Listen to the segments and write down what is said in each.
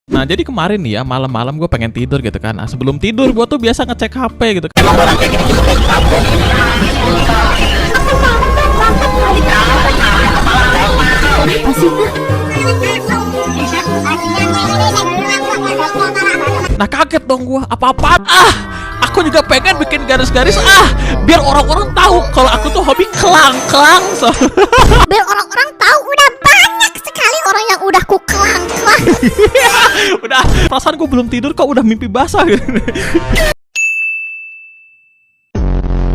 Nah jadi kemarin nih ya malam-malam gue pengen tidur gitu kan. Nah, sebelum tidur gue tuh biasa ngecek HP gitu kan. Nah kaget dong gue, apa-apaan aku juga pengen bikin garis-garis biar orang-orang tahu kalau aku tuh hobi kelang-kelang. Biar orang-orang tahu udah banyak sekali orang yang udah ku kelang-kelang. Udah, perasaan gue belum tidur kok udah mimpi basah gitu.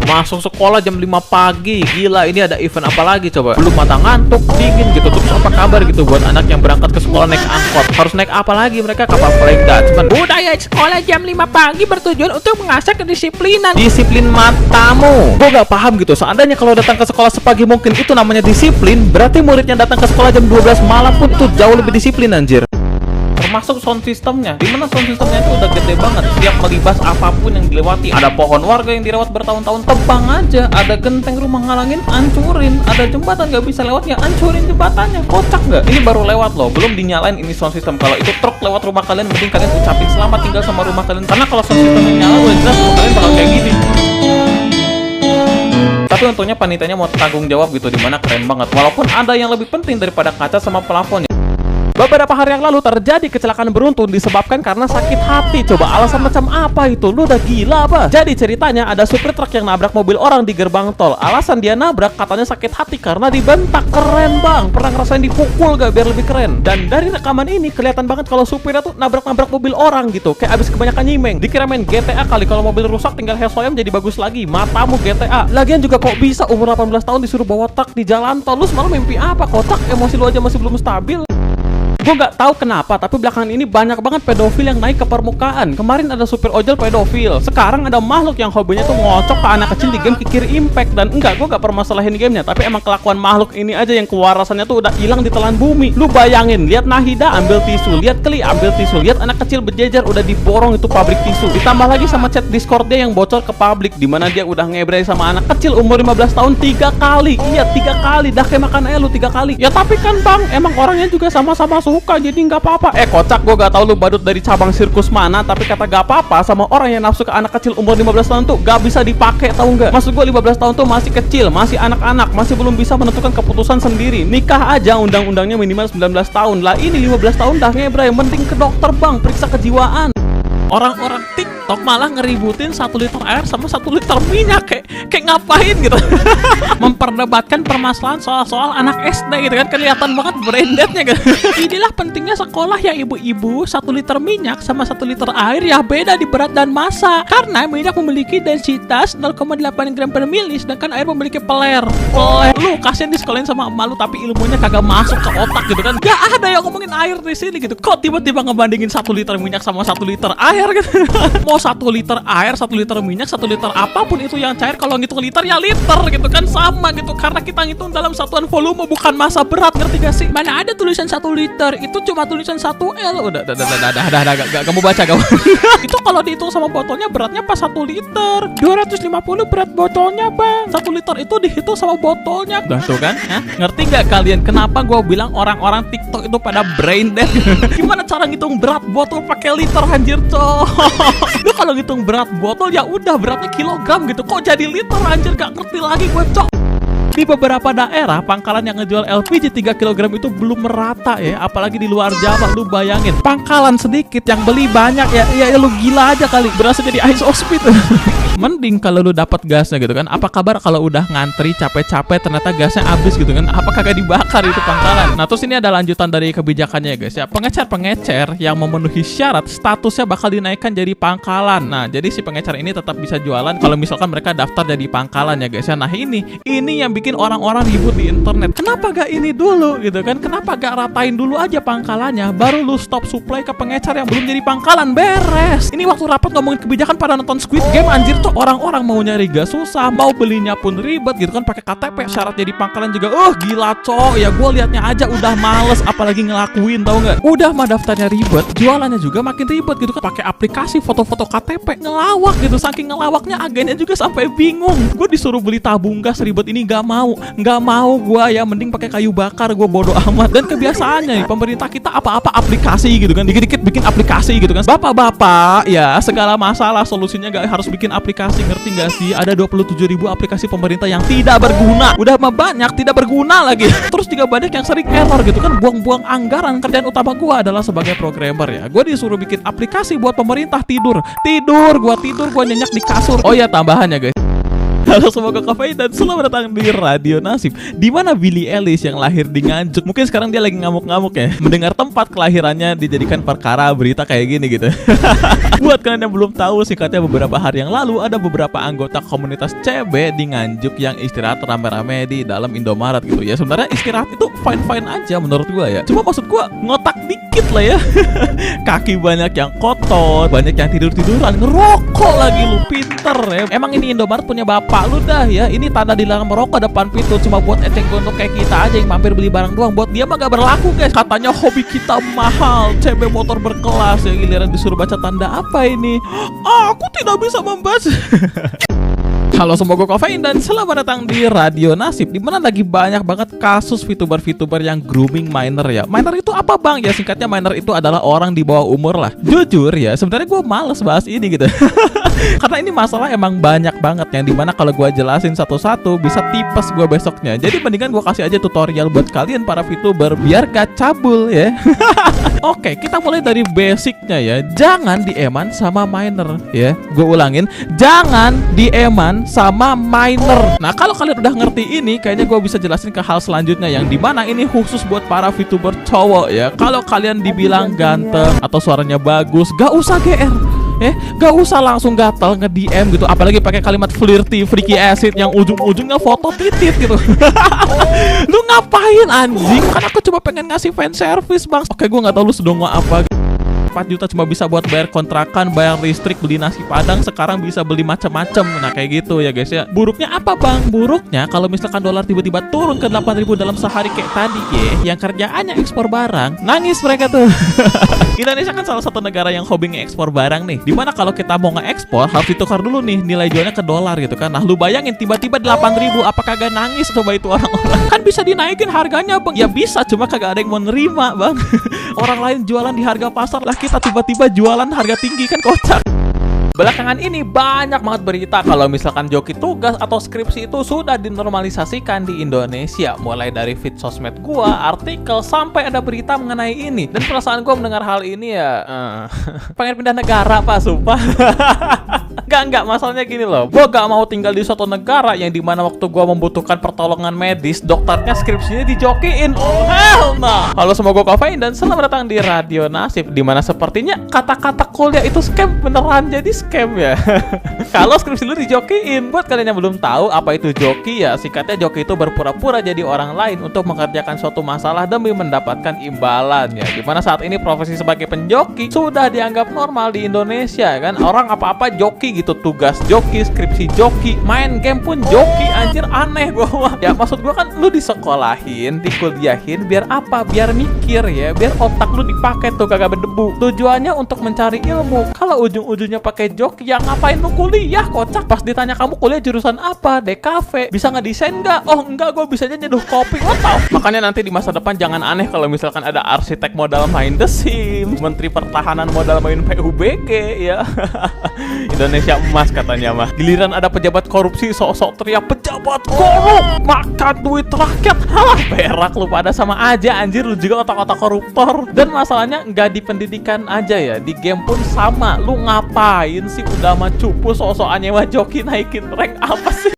Masuk sekolah jam 5 pagi. Gila, ini ada event apa lagi coba? Belum mata ngantuk, dingin gitu. Terus apa kabar gitu buat anak yang berangkat ke sekolah naik angkot? Harus naik apa lagi mereka? Kapal flying Dutchman. Budaya sekolah jam 5 pagi bertujuan untuk mengasah kedisiplinan. Disiplin matamu. Gue gak paham gitu. Seandainya kalau datang ke sekolah sepagi mungkin itu namanya disiplin, berarti muridnya datang ke sekolah jam 12 malam pun itu jauh lebih disiplin anjir. Termasuk sound systemnya, dimana sound systemnya itu udah gede banget. Setiap melibas apapun yang dilewati, ada pohon warga yang dirawat bertahun-tahun, tebang aja. Ada genteng rumah ngalangin, ancurin. Ada jembatan gak bisa lewat, ya ancurin jembatannya. Kocak gak? Ini baru lewat loh, belum dinyalain ini sound system. Kalau itu truk lewat rumah kalian, mending kalian ucapin selamat tinggal sama rumah kalian. Karena kalau sound systemnya nyala, udah jelas rumah kalian bakal kayak gini. Tapi untungnya panitianya mau tanggung jawab gitu, dimana keren banget. Walaupun ada yang lebih penting daripada kaca sama plafonnya. Beberapa hari yang lalu terjadi kecelakaan beruntun disebabkan karena sakit hati. Coba alasan macam apa itu? Lu udah gila apa? Jadi ceritanya ada supir truk yang nabrak mobil orang di gerbang tol. Alasan dia nabrak katanya sakit hati karena dibentak. Keren bang, pernah ngerasain dipukul gak biar lebih keren? Dan dari rekaman ini kelihatan banget kalau supirnya tuh nabrak-nabrak mobil orang gitu. Kayak abis kebanyakan nyimeng. Dikira main GTA kali, kalau mobil rusak tinggal helsoyam jadi bagus lagi. Matamu GTA. Lagian juga kok bisa umur 18 tahun disuruh bawa truk di jalan tol? Lu semalam mimpi apa? Kotak, emosi lu aja masih belum stabil. Gue gak tahu kenapa, tapi belakangan ini banyak banget pedofil yang naik ke permukaan. Kemarin ada supir ojol pedofil. Sekarang ada makhluk yang hobinya tuh ngocok ke anak kecil di game Kikir Impact. Dan enggak, gue gak permasalahin gamenya, tapi emang kelakuan makhluk ini aja yang kewarasannya tuh udah hilang di telan bumi. Lu bayangin, lihat Nahida ambil tisu, lihat Kli ambil tisu, lihat anak kecil berjejer udah diborong itu pabrik tisu. Ditambah lagi sama chat Discordnya yang bocor ke publik, dimana dia udah ngebrey sama anak kecil umur 15 tahun 3 kali. Iya 3 kali, dah kayak makan lu 3 kali. Ya tapi kan bang, emang orangnya juga sama-sama suka, jadi nggak apa-apa. Kocak, gue gak tahu lu badut dari cabang sirkus mana, tapi kata gak apa-apa sama orang yang nafsu ke anak kecil umur 15 tahun tuh gak bisa dipakai, tahu nggak? Maksud gue 15 tahun tuh masih kecil, masih anak-anak, masih belum bisa menentukan keputusan sendiri. Nikah aja undang-undangnya minimal 19 tahun lah, ini 15 tahun dah ngebray. Mending ke dokter bang, periksa kejiwaan. Orang-orang TikTok malah ngeributin 1 liter air sama 1 liter minyak. Kayak ngapain gitu. Memperdebatkan permasalahan soal anak SD gitu kan. Kelihatan banget brandednya gitu. Inilah pentingnya sekolah ya ibu-ibu. 1 liter minyak sama 1 liter air ya beda di berat dan massa. Karena minyak memiliki densitas 0,8 gram per mili, sedangkan air memiliki peler. Lu kasihan disekolahin sama emak lu tapi ilmunya kagak masuk ke otak gitu kan. Gak ada yang ngomongin air di sini gitu. Kok tiba-tiba ngebandingin 1 liter minyak sama 1 liter air gitu. Mau 1 liter air, 1 liter minyak, 1 liter apapun itu yang cair, kalau ngitung liter ya liter gitu kan, sama gitu. Karena kita ngitung dalam satuan volume bukan massa berat, ngerti gak sih? Mana ada tulisan 1 liter, itu cuma tulisan 1L. Udah gak mau baca gak. Itu kalau dihitung sama botolnya beratnya pas 1 liter 250 berat botolnya bang. 1 liter itu dihitung sama botolnya. Udah tuh kan, ngerti gak kalian kenapa gue bilang orang-orang TikTok itu pada brain dead? Gimana cara ngitung berat botol pakai liter anjir coy? Lu kalau ngitung berat botol ya udah beratnya kilogram gitu, kok jadi liter anjir, gak ngerti lagi gue cok. Di beberapa daerah pangkalan yang ngejual LPG 3 kg itu belum merata ya, apalagi di luar Jawa. Lu bayangin, pangkalan sedikit yang beli banyak ya lu gila aja kali, berasa jadi ice hospit. Mending kalau lu dapat gasnya gitu kan. Apa kabar kalau udah ngantri capek-capek ternyata gasnya habis gitu kan? Apa kagak dibakar itu pangkalan? Nah terus ini ada lanjutan dari kebijakannya ya guys ya. Pengecer-pengecer yang memenuhi syarat statusnya bakal dinaikkan jadi pangkalan. Nah jadi si pengecer ini tetap bisa jualan kalau misalkan mereka daftar jadi pangkalan ya guys ya. Nah ini yang bikin orang-orang ribut di internet. Kenapa gak ini dulu gitu kan? Kenapa gak ratain dulu aja pangkalannya, baru lu stop supply ke pengecer yang belum jadi pangkalan, beres. Ini waktu rapat ngomongin kebijakan pada nonton Squid Game anjir tuh. Orang-orang mau nyari gas susah, mau belinya pun ribet gitu kan, pakai KTP, syarat jadi pangkalan juga. Gila cok, ya gue liatnya aja udah males, apalagi ngelakuin, tau nggak? Udah mah daftarnya ribet, jualannya juga makin ribet gitu kan, pakai aplikasi foto-foto KTP, ngelawak gitu. Saking ngelawaknya agennya juga sampai bingung. Gue disuruh beli tabung gas ribet ini gak mau. nggak mau gua ya, mending pakai kayu bakar, gua bodoh amat. Dan kebiasaannya nih pemerintah kita apa-apa aplikasi gitu kan, dikit-dikit bikin aplikasi gitu kan. Bapak-bapak ya, segala masalah solusinya gak harus bikin aplikasi, ngerti gak sih? Ada 27.000 aplikasi pemerintah yang tidak berguna, udah mah banyak tidak berguna lagi. Terus juga banyak yang sering error gitu kan, buang-buang anggaran. Kerjaan utama gua adalah sebagai programmer ya, gua disuruh bikin aplikasi buat pemerintah. Gua nyenyak di kasur. Oh ya, tambahannya guys, halo semoga kafein dan selamat datang di Radio Nasib, di mana Billie Eilish yang lahir di Nganjuk. Mungkin sekarang dia lagi ngamuk-ngamuk ya, mendengar tempat kelahirannya dijadikan perkara berita kayak gini gitu. Buat kalian yang belum tahu, singkatnya beberapa hari yang lalu ada beberapa anggota komunitas CB di Nganjuk yang istirahat rame-rame di dalam Indomaret gitu ya. Sebenarnya istirahat itu fine-fine aja menurut gua ya. Cuma maksud gua ngotak dikit lah ya. Kaki banyak yang kotor, banyak yang tidur-tiduran, ngerokok lagi. Lu pinter ya. Emang ini Indomaret punya bapak lu dah ya. Ini tanda dilarang merokok depan pintu cuma buat eceng gondok kayak kita aja yang mampir beli barang doang. Buat dia mah gak berlaku guys. Katanya hobi kita mahal, CB motor berkelas ya, giliran disuruh baca tanda apa ini? Aku tidak bisa membaca. Halo semoga kafein dan selamat datang di Radio Nasib, di mana lagi banyak banget kasus VTuber yang grooming minor ya. Minor itu apa bang? Ya singkatnya minor itu adalah orang di bawah umur lah. Jujur ya, sebenarnya gue males bahas ini gitu. Karena ini masalah emang banyak banget yang dimana kalau gue jelasin satu-satu bisa tipes gue besoknya. Jadi mendingan gue kasih aja tutorial buat kalian para VTuber biar gak cabul ya. Oke, kita mulai dari basicnya ya. Jangan dieman sama minor ya. Gue ulangin, jangan dieman sama minor. Nah kalau kalian udah ngerti ini, kayaknya gue bisa jelasin ke hal selanjutnya yang dimana ini khusus buat para VTuber cowok ya. Kalau kalian dibilang ganteng atau suaranya bagus, gak usah GR. Gak usah langsung gatel nge-DM gitu. Apalagi pakai kalimat flirty, freaky acid yang ujung-ujungnya foto titit gitu. Lu ngapain anjing? Kan aku cuma pengen ngasih fan service bang. Oke, gue gak tahu lu sedongo apa. 4 juta cuma bisa buat bayar kontrakan, bayar listrik, beli nasi padang. Sekarang bisa beli macam-macam. Nah kayak gitu ya guys ya. Buruknya apa bang? Buruknya kalau misalkan dolar tiba-tiba turun ke 8.000 dalam sehari kayak tadi ya, yang kerjaannya ekspor barang, nangis mereka tuh. Indonesia kan salah satu negara yang hobi nge-ekspor barang nih. Dimana kalau kita mau nge-ekspor harus ditukar dulu nih nilai jualnya ke dolar gitu kan. Nah lu bayangin tiba-tiba 8.000, apa kagak nangis coba itu orang-orang? Kan bisa dinaikin harganya bang. Ya bisa, cuma kagak ada yang mau nerima bang. Orang lain jualan di harga pasar lah, kita tiba-tiba jualan harga tinggi, kan kocak. Belakangan ini banyak banget berita kalau misalkan joki tugas atau skripsi itu sudah dinormalisasikan di Indonesia. Mulai dari feed sosmed gua, artikel, sampai ada berita mengenai ini. Dan perasaan gua mendengar hal ini ya pengen pindah negara pak, sumpah. Enggak, masalahnya gini loh. Gua gak mau tinggal di suatu negara yang dimana waktu gua membutuhkan pertolongan medis, dokternya skripsinya dijokiin. Oh hell no. Halo semoga kafein dan selamat datang di Radio Nasib, dimana sepertinya kata-kata kuliah itu scam beneran jadi scam ya. Kalau skripsi lu dijokiin. Buat kalian yang belum tahu apa itu joki ya, singkatnya joki itu berpura-pura jadi orang lain untuk mengerjakan suatu masalah demi mendapatkan imbalan ya. Dimana saat ini profesi sebagai penjoki sudah dianggap normal di Indonesia kan. Orang apa-apa joki gitu, tugas joki, skripsi joki, main game pun joki. Anjir aneh gua. Ya maksud gua kan lu disekolahin, dikuliahin biar apa? Biar mikir ya, biar otak lu dipakai tuh kagak berdebu. Tujuannya untuk mencari ilmu. Kalau ujung-ujungnya pakai joki, ya ngapain lu kuliah kocak? Pas ditanya kamu kuliah jurusan apa? DKV. Bisa ngedesain nggak? Oh enggak, gue bisanya nyeduh kopi. What the? Makanya nanti di masa depan jangan aneh kalau misalkan ada arsitek modal main The Sims, menteri pertahanan modal main PUBG ya. Indonesia emas katanya mah. Giliran ada pejabat korupsi sok-sok teriak pejabat korup makan duit rakyat. Halah berak lu pada sama aja anjir, lu juga otak-otak koruptor. Dan masalahnya nggak di pendidikan aja ya, di game pun sama. Lu ngapain sih udah mah cupu sok-sokannya mah joki naikin rank apa sih?